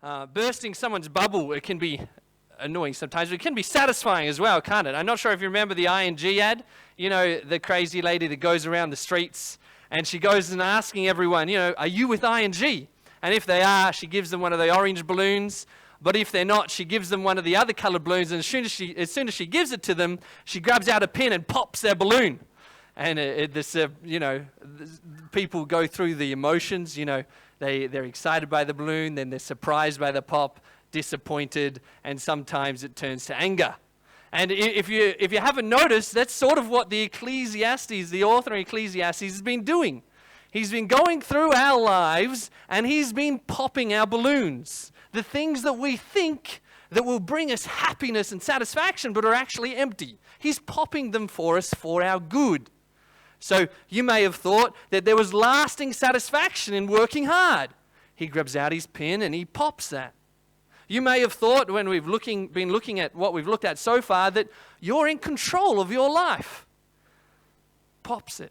Bursting someone's bubble, it can be annoying sometimes, but it can be satisfying as well, can't it? I'm not sure if you remember the ING ad, the crazy lady that goes around the streets and she goes and asking everyone, are you with ING? And if they are, she gives them one of the orange balloons, but if they're not, she gives them one of the other colored balloons, and as soon as she gives it to them, she grabs out a pin and pops their balloon. And people go through the emotions, they're excited by the balloon, then they're surprised by the pop, disappointed, and sometimes it turns to anger. And if you haven't noticed, that's sort of what the author of Ecclesiastes has been doing. He's been going through our lives and he's been popping our balloons. The things that we think that will bring us happiness and satisfaction but are actually empty. He's popping them for us for our good. So you may have thought that there was lasting satisfaction in working hard. He grabs out his pin and he pops that. You may have thought when we've been looking at what we've looked at so far that you're in control of your life. Pops it.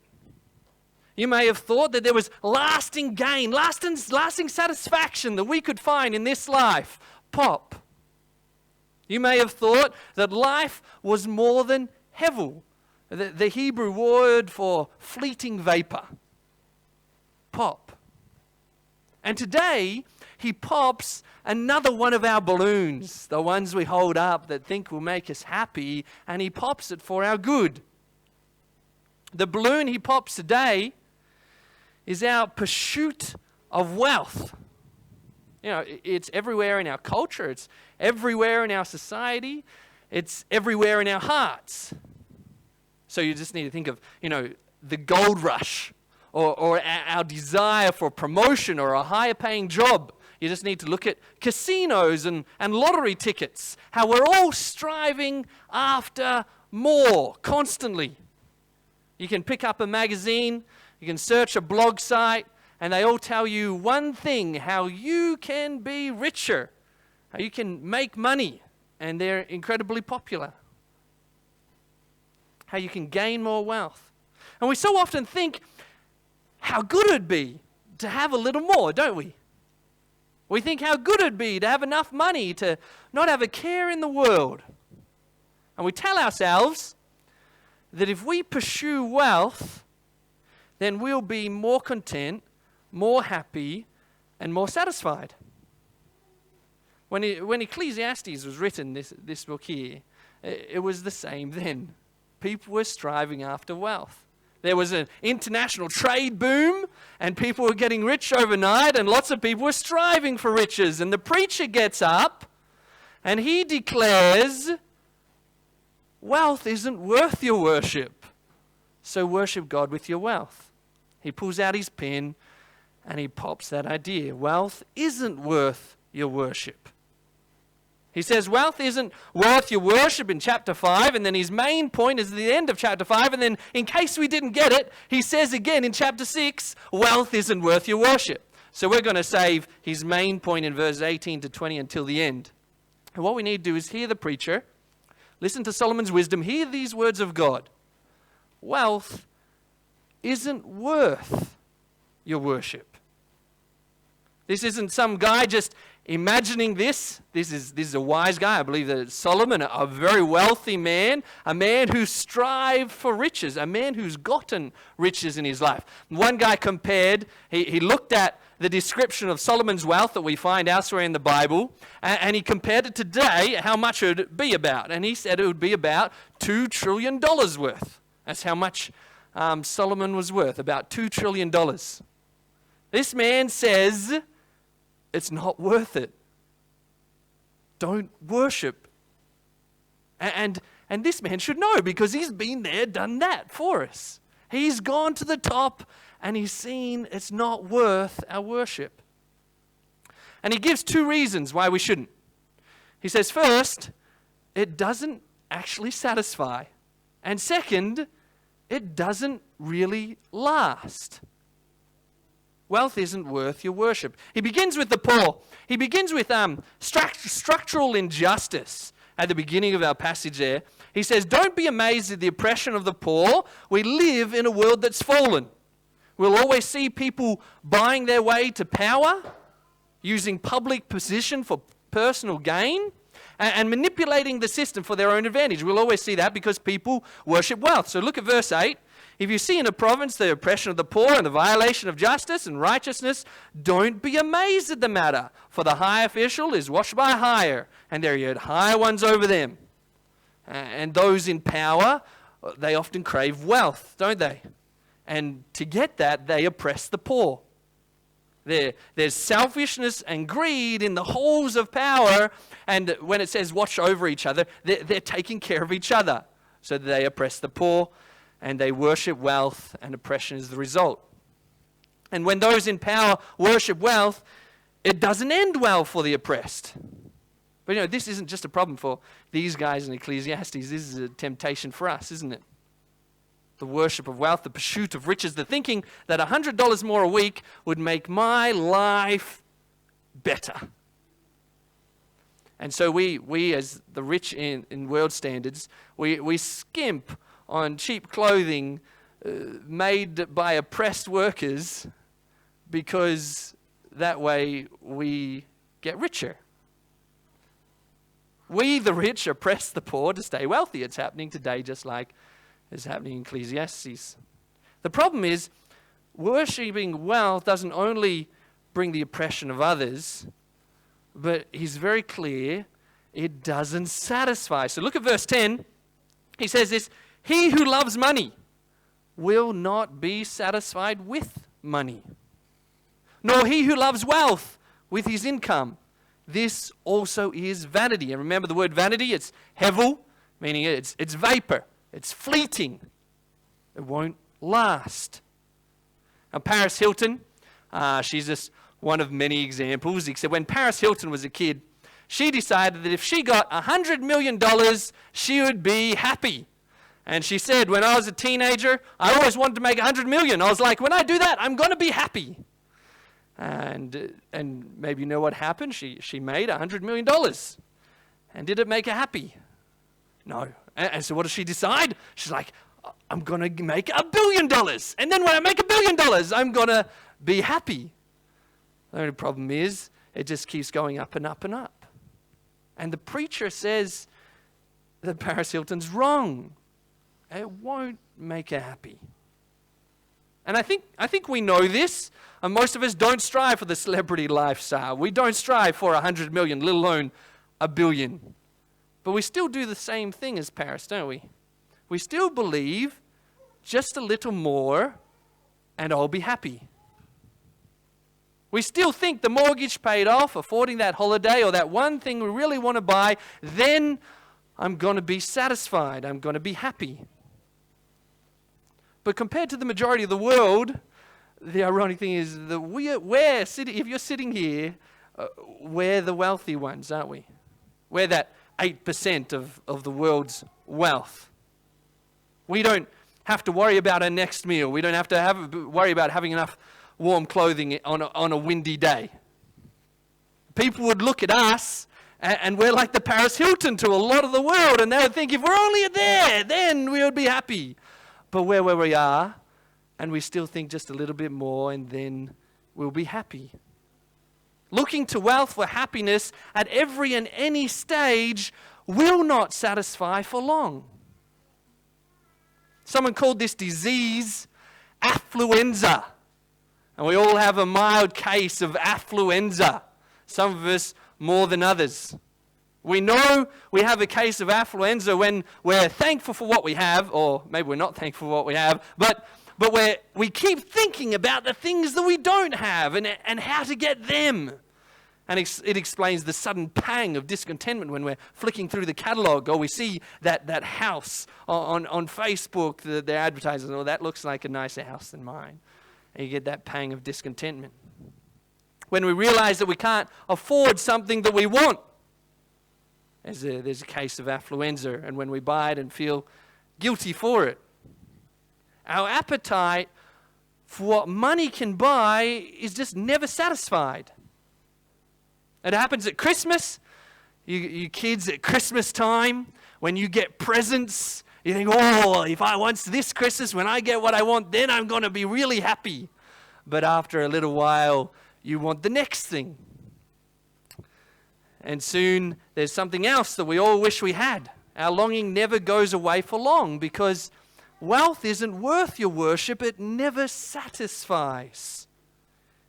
You may have thought that there was lasting gain, lasting satisfaction that we could find in this life. Pop. You may have thought that life was more than hevel, the Hebrew word for fleeting vapor. Pop. And today, he pops another one of our balloons, the ones we hold up that think will make us happy, and he pops it for our good. The balloon he pops today is our pursuit of wealth. It's everywhere in our culture, it's everywhere in our society, it's everywhere in our hearts. So you just need to think of, the gold rush or our desire for promotion or a higher paying job. You just need to look at casinos and lottery tickets, how we're all striving after more constantly. You can pick up a magazine, you can search a blog site, and they all tell you one thing, how you can be richer, how you can make money, and they're incredibly popular. How you can gain more wealth. And we so often think how good it'd be to have a little more, don't we? We think how good it'd be to have enough money to not have a care in the world. And we tell ourselves that if we pursue wealth, then we'll be more content, more happy, and more satisfied. When Ecclesiastes was written, this book here, it was the same then. People were striving after wealth. There was an international trade boom, and people were getting rich overnight, and lots of people were striving for riches. And the preacher gets up, and he declares, wealth isn't worth your worship, so worship God with your wealth. He pulls out his pen, and he pops that idea. Wealth isn't worth your worship. He says wealth isn't worth your worship in chapter 5, and then his main point is at the end of chapter 5, and then in case we didn't get it, he says again in chapter 6, wealth isn't worth your worship. So we're going to save his main point in verses 18 to 20 until the end. And what we need to do is hear the preacher, listen to Solomon's wisdom, hear these words of God. Wealth isn't worth your worship. This isn't some guy just imagining this. This is a wise guy. I believe that it's Solomon, a very wealthy man, a man who strived for riches, a man who's gotten riches in his life. One guy compared, he looked at the description of Solomon's wealth that we find elsewhere in the Bible, and he compared it today, how much it would be about. And he said it would be about $2 trillion worth. That's how much Solomon was worth, about $2 trillion. This man says it's not worth it. Don't worship. And this man should know because he's been there, done that for us. He's gone to the top and he's seen it's not worth our worship. And he gives two reasons why we shouldn't. He says, first, it doesn't actually satisfy. And second, it doesn't really last. Wealth isn't worth your worship. He begins with the poor. He begins with structural injustice at the beginning of our passage there. He says, don't be amazed at the oppression of the poor. We live in a world that's fallen. We'll always see people buying their way to power. using public position for personal gain, and manipulating the system for their own advantage. We'll always see that because people worship wealth. So look at verse 8. If you see in a province the oppression of the poor and the violation of justice and righteousness, don't be amazed at the matter, for the high official is watched by higher, and there are yet higher ones over them. And those in power, they often crave wealth, don't they? And to get that, they oppress the poor. There's selfishness and greed in the halls of power, and when it says watch over each other, they're taking care of each other. So they oppress the poor, and they worship wealth, and oppression is the result. And when those in power worship wealth, it doesn't end well for the oppressed. But this isn't just a problem for these guys in Ecclesiastes. This is a temptation for us, isn't it? The worship of wealth, the pursuit of riches, the thinking that $100 more a week would make my life better. And so we as the rich in world standards, we skimp on cheap clothing made by oppressed workers because that way we get richer. We, the rich, oppress the poor to stay wealthy. It's happening today just like it's happening in Ecclesiastes. The problem is, worshipping wealth doesn't only bring the oppression of others, but he's very clear, it doesn't satisfy. So look at verse 10. He says this, he who loves money will not be satisfied with money, nor he who loves wealth with his income. This also is vanity. And remember the word vanity, it's hevel, meaning it's vapor. It's fleeting. It won't last. Now, Paris Hilton, she's just one of many examples. Except when Paris Hilton was a kid, she decided that if she got $100 million, she would be happy. And she said, when I was a teenager, I always wanted to make $100 million. I was like, when I do that, I'm going to be happy. And maybe you know what happened? She made $100 million. And did it make her happy? No. And so what does she decide? She's like, I'm going to make $1 billion. And then when I make $1 billion, I'm going to be happy. The only problem is, it just keeps going up and up and up. And the preacher says that Paris Hilton's wrong. It won't make her happy. And I think we know this. And most of us don't strive for the celebrity lifestyle. We don't strive for 100 million, let alone $1 billion. But we still do the same thing as Paris, don't we? We still believe just a little more and I'll be happy. We still think the mortgage paid off, affording that holiday or that one thing we really want to buy, then I'm going to be satisfied. I'm going to be happy. But compared to the majority of the world, the ironic thing is that we're sitting, if you're sitting here, we're the wealthy ones, aren't we? We're that 8% of the world's wealth. We don't have to worry about our next meal. We don't have to worry about having enough warm clothing on a windy day. People would look at us and we're like the Paris Hilton to a lot of the world, and they would think if we're only there, then we would be happy. But we're where we are, and we still think just a little bit more, and then we'll be happy. Looking to wealth for happiness at every and any stage will not satisfy for long. Someone called this disease affluenza. And we all have a mild case of affluenza. Some of us more than others. We know we have a case of affluenza when we're thankful for what we have, or maybe we're not thankful for what we have, but we keep thinking about the things that we don't have and how to get them. And it explains the sudden pang of discontentment when we're flicking through the catalog, or we see that house on Facebook, they're advertising, oh, that looks like a nicer house than mine. And you get that pang of discontentment. When we realize that we can't afford something that we want, there's a case of affluenza, and when we buy it and feel guilty for it. Our appetite for what money can buy is just never satisfied. It happens at Christmas. You kids at Christmas time, when you get presents, you think, oh, if I want this Christmas, when I get what I want, then I'm going to be really happy. But after a little while, you want the next thing. And soon there's something else that we all wish we had. Our longing never goes away for long because wealth isn't worth your worship. It never satisfies.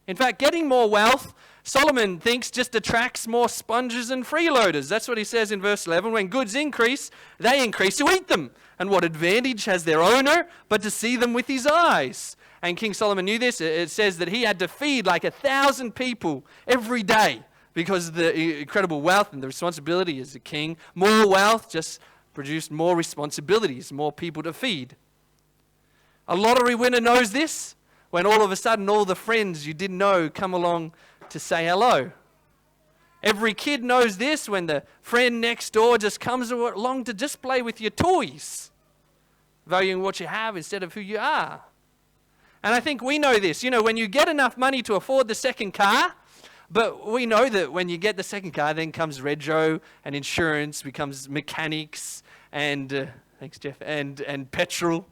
In fact, getting more wealth, Solomon thinks, just attracts more sponges and freeloaders. That's what he says in verse 11. When goods increase, they increase to eat them. And what advantage has their owner but to see them with his eyes? And King Solomon knew this. It says that he had to feed like 1,000 people every day because of the incredible wealth and the responsibility as a king. More wealth just produced more responsibilities, more people to feed. A lottery winner knows this when all of a sudden all the friends you didn't know come along to say hello. Every kid knows this when the friend next door just comes along to just play with your toys, valuing what you have instead of who you are. And I think we know this. You know, when you get enough money to afford the second car, but we know that when you get the second car, then comes rego and insurance, becomes mechanics and, thanks Jeff, and petrol.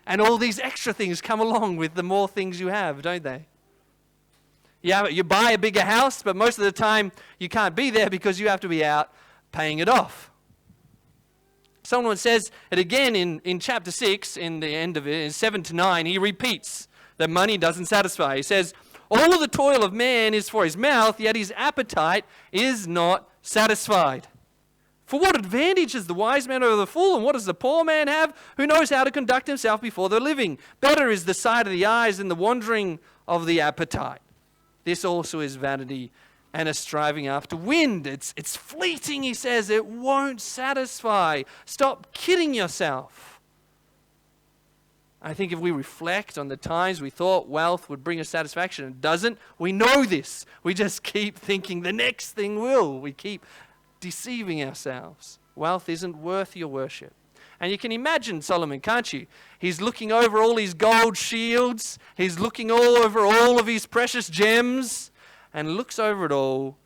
And all these extra things come along with the more things you have, don't they? Yeah, you buy a bigger house, but most of the time you can't be there because you have to be out paying it off. Someone says it again in chapter 6, in the end of it, in 7 to 9, he repeats that money doesn't satisfy. He says, all of the toil of man is for his mouth, yet his appetite is not satisfied. For what advantage is the wise man over the fool, and what does the poor man have who knows how to conduct himself before the living? Better is the sight of the eyes than the wandering of the appetite. This also is vanity and a striving after wind. It's fleeting, he says. It won't satisfy. Stop kidding yourself. I think if we reflect on the times we thought wealth would bring us satisfaction, it doesn't. We know this. We just keep thinking the next thing will. We keep deceiving ourselves. Wealth isn't worth your worship. And you can imagine Solomon, can't you? He's looking over all his gold shields. He's looking all over all of his precious gems and looks over it all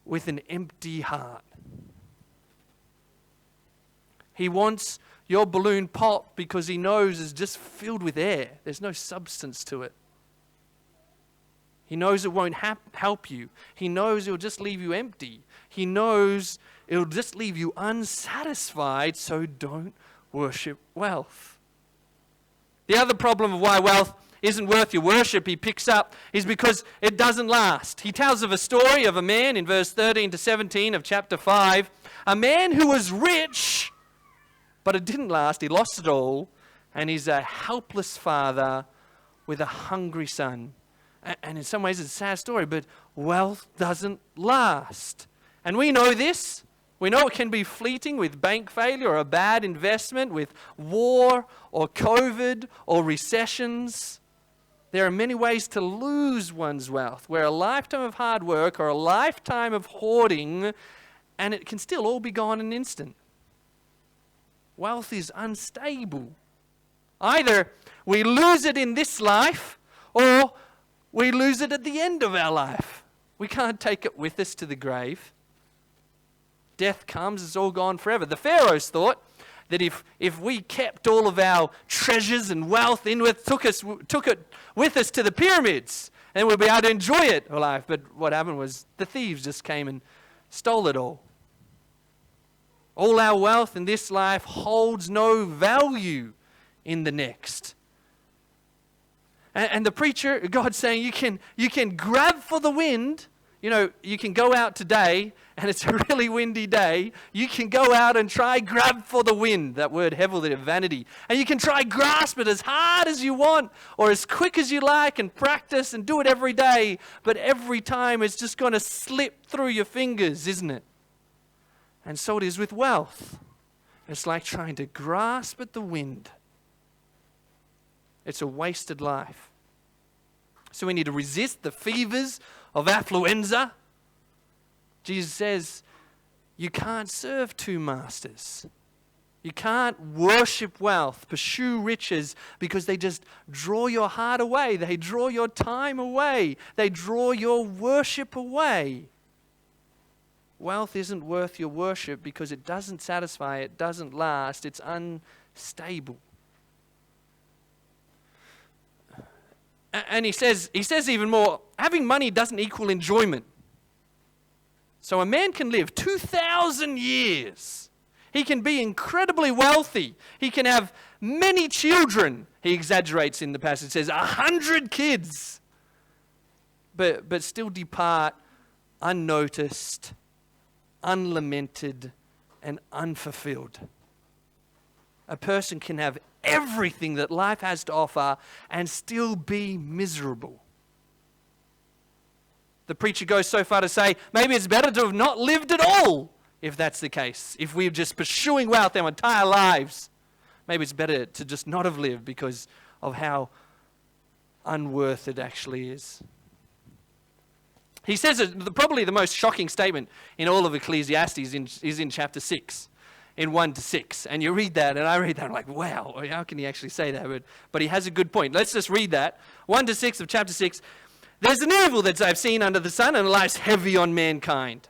with an empty heart. He wants your balloon pop because he knows it's just filled with air. There's no substance to it. He knows it won't help you. He knows it'll just leave you empty. He knows it'll just leave you unsatisfied, so don't worship wealth. The other problem of why wealth isn't worth your worship, he picks up, is because it doesn't last. He tells of a story of a man in verse 13 to 17 of chapter 5, a man who was rich, but it didn't last. He lost it all, and he's a helpless father with a hungry son. And in some ways it's a sad story, but wealth doesn't last. And we know this. We know it can be fleeting with bank failure or a bad investment, with war or COVID or recessions. There are many ways to lose one's wealth, where a lifetime of hard work or a lifetime of hoarding, and it can still all be gone in an instant. Wealth is unstable. Either we lose it in this life or we lose it at the end of our life. We can't take it with us to the grave. Death comes, it's all gone forever. The Pharaohs thought that if we kept all of our treasures and wealth took it with us to the pyramids, then we'd be able to enjoy it for life. But what happened was the thieves just came and stole it all. All our wealth in this life holds no value in the next. And the preacher, God's saying you can grab for the wind. You know, you can go out today and it's a really windy day. You can go out and try grab for the wind, that word heavily, vanity. And you can try grasp it as hard as you want or as quick as you like and practice and do it every day. But every time it's just going to slip through your fingers, isn't it? And so it is with wealth. It's like trying to grasp at the wind. It's a wasted life. So we need to resist the fevers of affluenza. Jesus says, you can't serve two masters. You can't worship wealth, pursue riches, because they just draw your heart away. They draw your time away. They draw your worship away. Wealth isn't worth your worship because it doesn't satisfy, it doesn't last, it's unstable. And he says even more, having money doesn't equal enjoyment. So a man can live 2,000 years. He can be incredibly wealthy. He can have many children. He exaggerates in the passage. It says 100 kids. But still depart unnoticed, unlamented, and unfulfilled. A person can have everything that life has to offer and still be miserable. The preacher goes so far to say, maybe it's better to have not lived at all, if that's the case. If we're just pursuing wealth our entire lives, maybe it's better to just not have lived because of how unworth it actually is. He says that probably the most shocking statement in all of Ecclesiastes is in chapter 6, in 1 to 6. And you read that, and I read that, I'm like, wow, how can he actually say that? But he has a good point. Let's just read that. 1 to 6 of chapter 6. There's an evil that I've seen under the sun, and it lies heavy on mankind.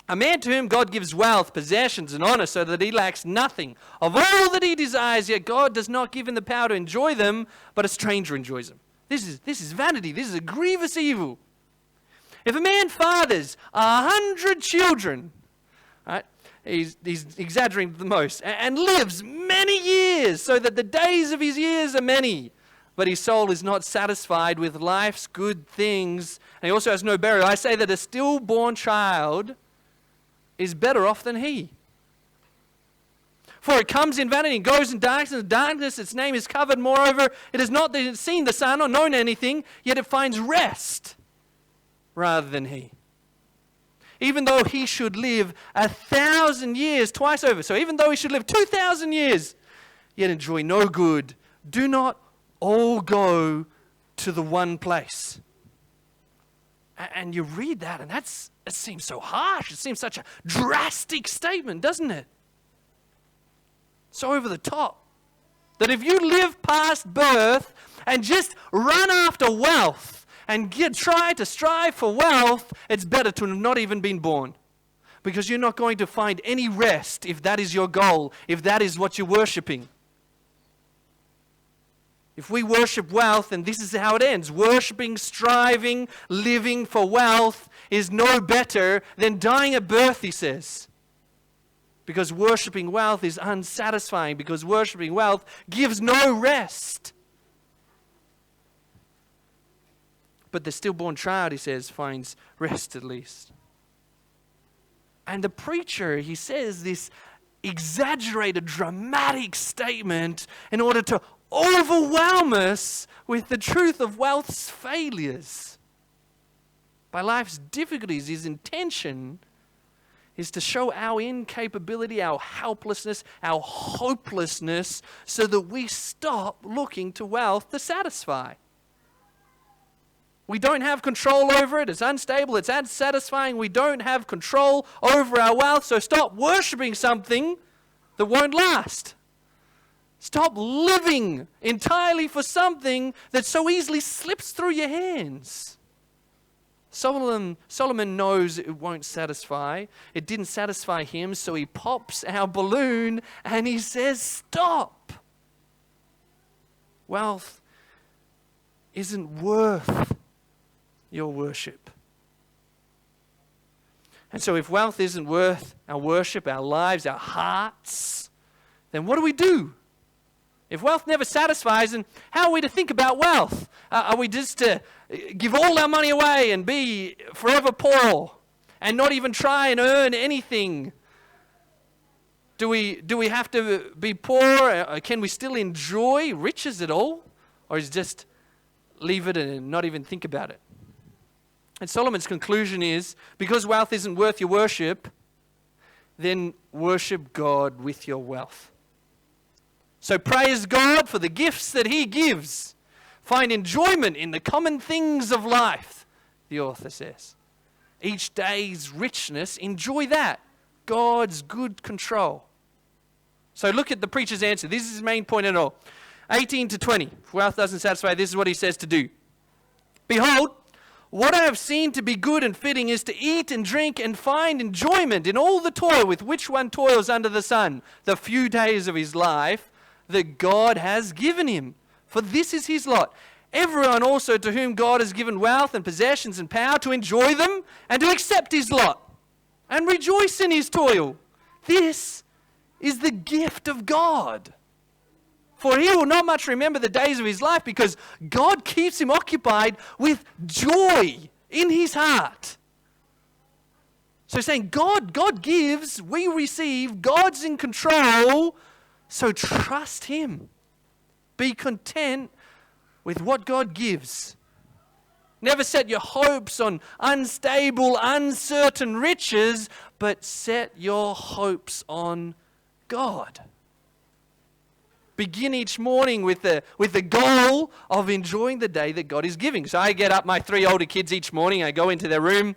A man to whom God gives wealth, possessions, and honor, so that he lacks nothing of all that he desires, yet God does not give him the power to enjoy them, but a stranger enjoys them. This is vanity. This is a grievous evil. If a man fathers 100 children, right, he's exaggerating the most, and lives many years, so that the days of his years are many, but his soul is not satisfied with life's good things, and he also has no burial, I say that a stillborn child is better off than he. For it comes in vanity and goes in darkness, its name is covered. Moreover, it has not seen the sun or known anything, yet it finds rest rather than he. Even though he should live 1,000 years twice over. So even though he should live 2,000 years, yet enjoy no good, do not all go to the one place. And you read that, and it seems so harsh. It seems such a drastic statement, doesn't it? So over the top. That if you live past birth and just run after wealth and try to strive for wealth, it's better to have not even been born. Because you're not going to find any rest if that is your goal, if that is what you're worshipping. If we worship wealth, and this is how it ends, worshipping, striving, living for wealth is no better than dying at birth, he says. Because worshipping wealth is unsatisfying, because worshipping wealth gives no rest. But the stillborn child, he says, finds rest at least. And the preacher, he says this exaggerated, dramatic statement in order to overwhelm us with the truth of wealth's failures. By life's difficulties, his intention is to show our incapability, our helplessness, our hopelessness, so that we stop looking to wealth to satisfy. We don't have control over it. It's unstable. It's unsatisfying. We don't have control over our wealth. So stop worshiping something that won't last. Stop living entirely for something that so easily slips through your hands. Solomon knows it won't satisfy. It didn't satisfy him, so he pops our balloon and he says, stop. Wealth isn't worth your worship. And so if wealth isn't worth our worship, our lives, our hearts, then what do? If wealth never satisfies, then how are we to think about wealth? Are we just to give all our money away and be forever poor and not even try and earn anything? Do we have to be poor? Can we still enjoy riches at all? Or is it just leave it and not even think about it? And Solomon's conclusion is, because wealth isn't worth your worship, then worship God with your wealth. So praise God for the gifts that he gives. Find enjoyment in the common things of life, the author says. Each day's richness, enjoy that. God's good control. So look at the preacher's answer. This is his main point at all. 18 to 20. If wealth doesn't satisfy, this is what he says to do. Behold, what I have seen to be good and fitting is to eat and drink and find enjoyment in all the toil with which one toils under the sun, the few days of his life that God has given him. For this is his lot. Everyone also to whom God has given wealth and possessions and power to enjoy them and to accept his lot. and rejoice in his toil. This is the gift of God. For he will not much remember the days of his life, because God keeps him occupied with joy in his heart. So saying God gives, we receive, God's in control, so trust him. Be content with what God gives. Never set your hopes on unstable, uncertain riches, but set your hopes on God. Begin each morning with the goal of enjoying the day that God is giving. So I get up my 3 older kids each morning. I go into their room,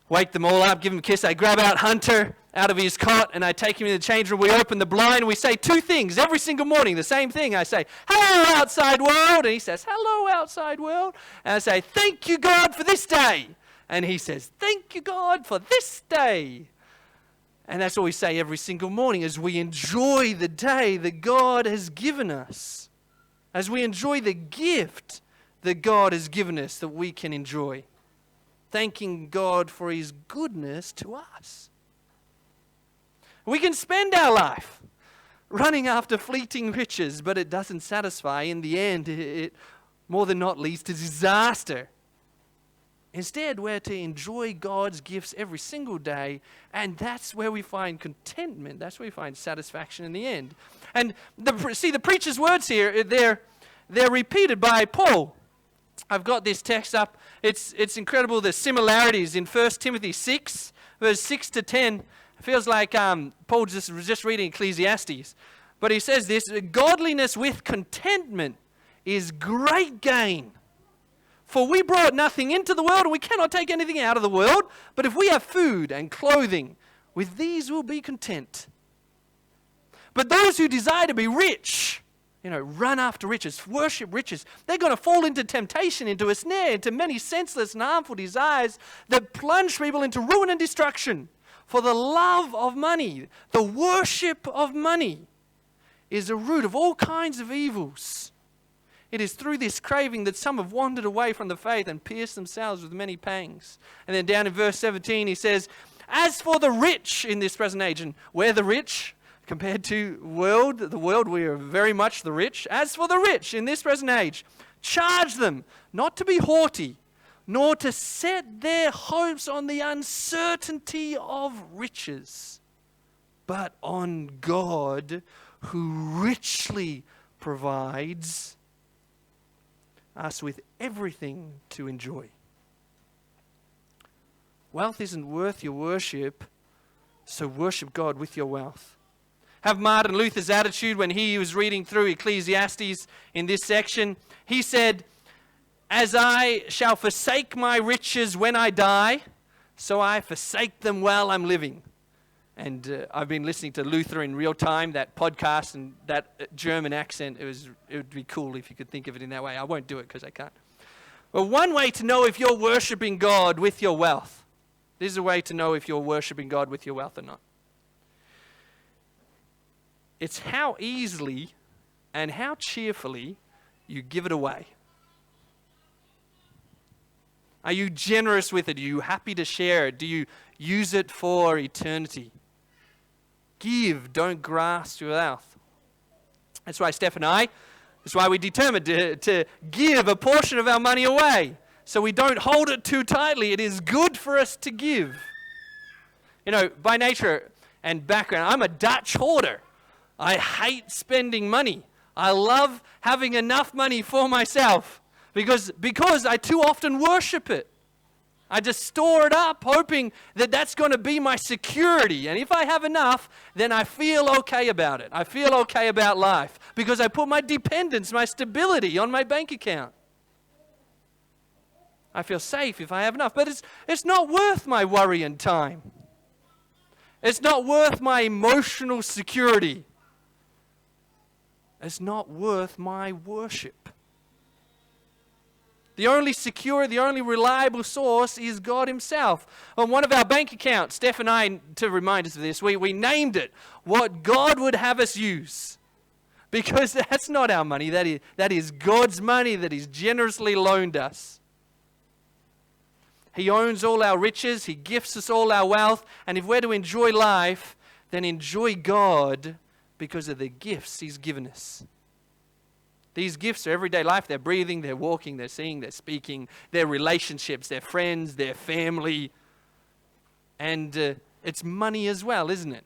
wake them all up, give them a kiss. I grab out Hunter out of his cot and I take him in the change room. We open the blind and we say 2 things every single morning, the same thing. I say, hello, outside world. And he says, hello, outside world. And I say, thank you, God, for this day. And he says, thank you, God, for this day. And that's what we say every single morning as we enjoy the day that God has given us. As we enjoy the gift that God has given us that we can enjoy. Thanking God for his goodness to us. We can spend our life running after fleeting riches, but it doesn't satisfy. In the end, it more than not leads to disaster. Instead, we're to enjoy God's gifts every single day, and that's where we find contentment. That's where we find satisfaction in the end. And the preacher's words here, they're repeated by Paul. I've got this text up. It's incredible, the similarities in 1 Timothy 6, verse 6 to 10. It feels like Paul was just reading Ecclesiastes. But he says this, godliness with contentment is great gain. For we brought nothing into the world, and we cannot take anything out of the world. But if we have food and clothing, with these we'll be content. But those who desire to be rich, run after riches, worship riches, they're going to fall into temptation, into a snare, into many senseless and harmful desires that plunge people into ruin and destruction. For the love of money, the worship of money, is the root of all kinds of evils. It is through this craving that some have wandered away from the faith and pierced themselves with many pangs. And then down in verse 17 he says, as for the rich in this present age, and we're the rich compared to the world, we are very much the rich. As for the rich in this present age, charge them not to be haughty, nor to set their hopes on the uncertainty of riches, but on God, who richly provides us with everything to enjoy. Wealth isn't worth your worship, so worship God with your wealth. Have Martin Luther's attitude when he was reading through Ecclesiastes in this section. He said, as I shall forsake my riches when I die, so I forsake them while I'm living. And I've been listening to Luther in real time, that podcast, and that German accent, it would be cool if you could think of it in that way. I won't do it because I can't. But one way to know if you're worshiping God with your wealth, this is a way to know if you're worshiping God with your wealth or not. It's how easily and how cheerfully you give it away. Are you generous with it? Are you happy to share it? Do you use it for eternity? Give, don't grasp your wealth. That's why that's why we determined to give a portion of our money away, so we don't hold it too tightly. It is good for us to give. By nature and background, I'm a Dutch hoarder. I hate spending money. I love having enough money for myself. Because I too often worship it. I just store it up, hoping that that's going to be my security. And if I have enough, then I feel okay about it. I feel okay about life. Because I put my dependence, my stability on my bank account. I feel safe if I have enough. But it's not worth my worry and time. It's not worth my emotional security. It's not worth my worship. The only secure, the only reliable source is God himself. On one of our bank accounts, Steph and I, to remind us of this, we named it what God would have us use. Because that's not our money. That is God's money that he's generously loaned us. He owns all our riches. He gifts us all our wealth. And if we're to enjoy life, then enjoy God because of the gifts He's given us. These gifts are everyday life. They're breathing, they're walking, they're seeing, they're speaking, they're relationships, they're friends, they're family. And it's money as well, isn't it?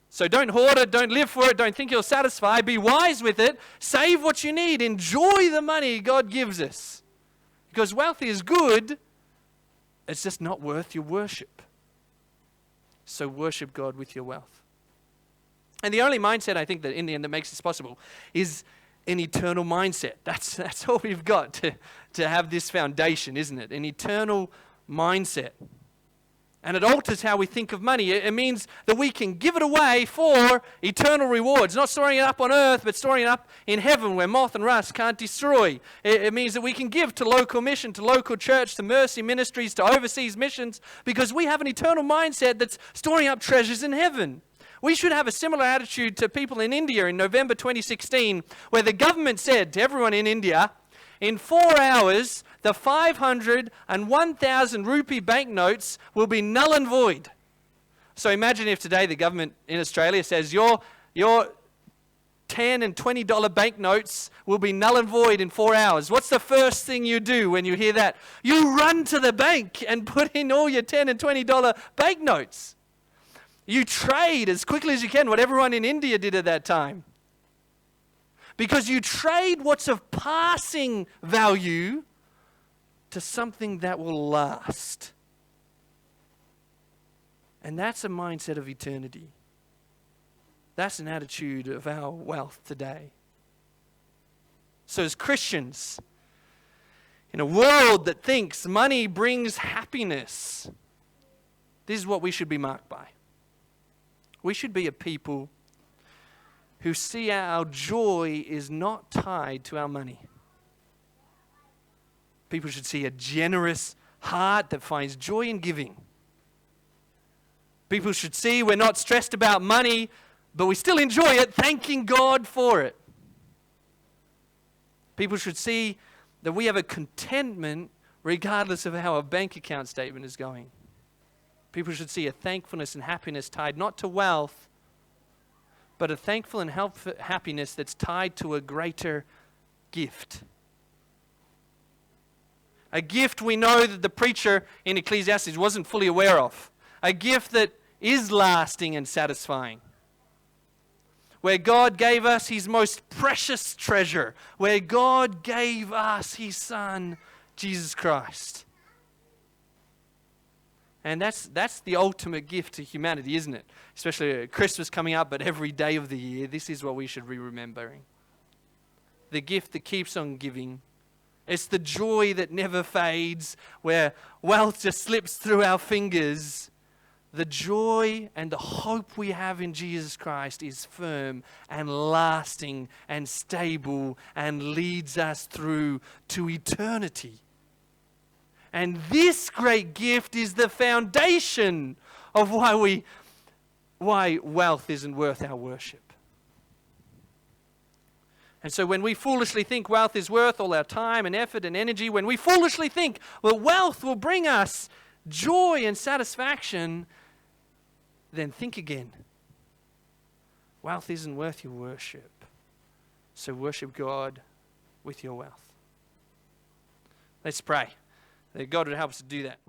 So don't hoard it, don't live for it, don't think you'll satisfy. Be wise with it. Save what you need. Enjoy the money God gives us. Because wealth is good, it's just not worth your worship. So worship God with your wealth. And the only mindset I think that in the end that makes this possible is an eternal mindset. That's all we've got to have this foundation, isn't it? An eternal mindset. And it alters how we think of money. It means that we can give it away for eternal rewards. Not storing it up on earth, but storing it up in heaven where moth and rust can't destroy. It means that we can give to local mission, to local church, to mercy ministries, to overseas missions, because we have an eternal mindset that's storing up treasures in heaven. We should have a similar attitude to people in India in November 2016, where the government said to everyone in India, in 4 hours, the 500 and 1,000 rupee banknotes will be null and void. So imagine if today the government in Australia says your $10 and $20 banknotes will be null and void in 4 hours. What's the first thing you do when you hear that? You run to the bank and put in all your $10 and $20 banknotes. You trade as quickly as you can, what everyone in India did at that time. Because you trade what's of passing value to something that will last. And that's a mindset of eternity. That's an attitude of our wealth today. So as Christians, in a world that thinks money brings happiness, this is what we should be marked by. We should be a people who see our joy is not tied to our money. People should see a generous heart that finds joy in giving. People should see we're not stressed about money, but we still enjoy it, thanking God for it. People should see that we have a contentment regardless of how our bank account statement is going. People should see a thankfulness and happiness tied not to wealth, but a thankful and happiness that's tied to a greater gift. A gift we know that the preacher in Ecclesiastes wasn't fully aware of. A gift that is lasting and satisfying. Where God gave us His most precious treasure. Where God gave us His Son, Jesus Christ. And that's the ultimate gift to humanity, isn't it? Especially Christmas coming up, but every day of the year, this is what we should be remembering. The gift that keeps on giving. It's the joy that never fades, where wealth just slips through our fingers. The joy and the hope we have in Jesus Christ is firm and lasting and stable and leads us through to eternity. And this great gift is the foundation of why wealth isn't worth our worship. And so when we foolishly think wealth is worth all our time and effort and energy, when we foolishly think, well, wealth will bring us joy and satisfaction, then think again. Wealth isn't worth your worship. So worship God with your wealth. Let's pray that God would help us to do that.